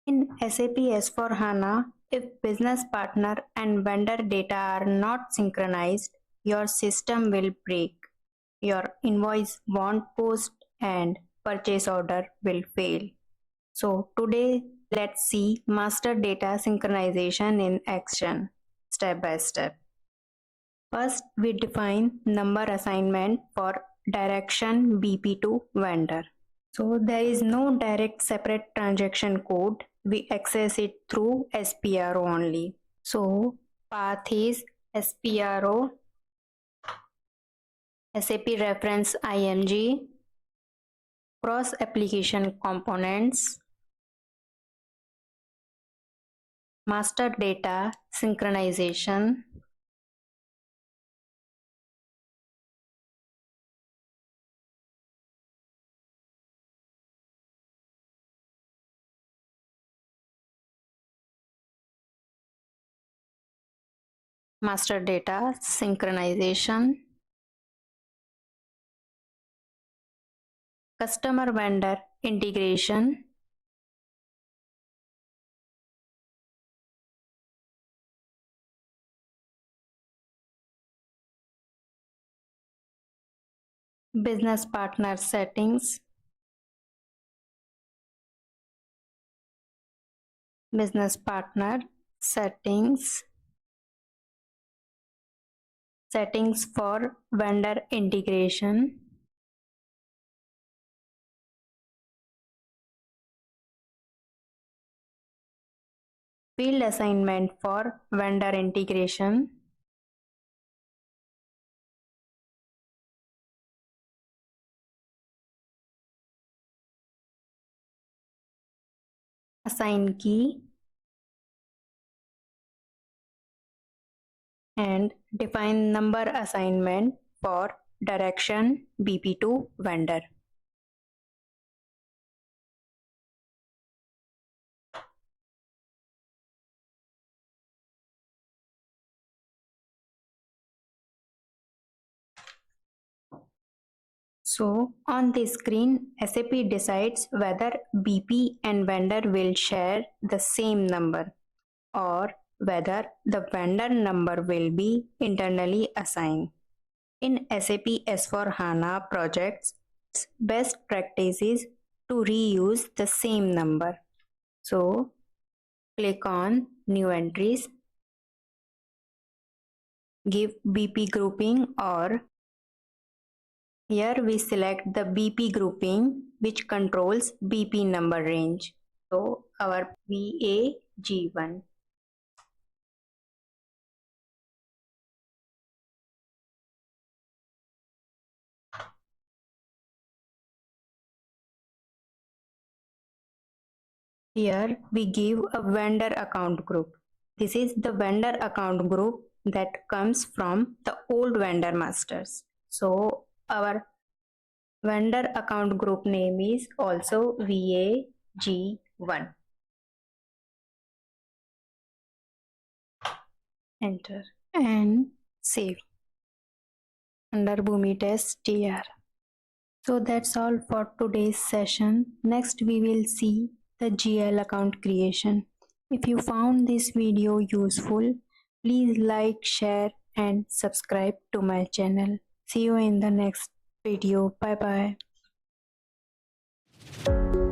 In SAP S4HANA, if business partner and vendor data are not synchronized, your system will break. Your invoice won't post and purchase order will fail. So today let's see master data synchronization in action, step by step. First, we define number assignment for direction BP to vendor. So there is no direct separate transaction code. We access it through SPRO only. So path is SPRO, SAP reference IMG, cross application components, master data synchronization, master data synchronization, customer vendor integration, business partner settings, business partner settings, settings for vendor integration, field assignment for vendor integration, assign key, and define number assignment for direction BP to vendor. So on the screen, SAP decides whether BP and vendor will share the same number or whether the vendor number will be internally assigned. In SAP S4HANA projects, best practice is to reuse the same number. So click on New Entries, give BP grouping, or here we select the BP grouping which controls BP number range. So our VAG1. Here we give a vendor account group. This is the vendor account group that comes from the old vendor masters. So our vendor account group name is also VAG1. Enter and save under Bhumi Test TR. So that's all for today's session. Next we will see the GL account creation. If you found this video useful, please like, share and subscribe to my channel. See you in the next video. Bye bye.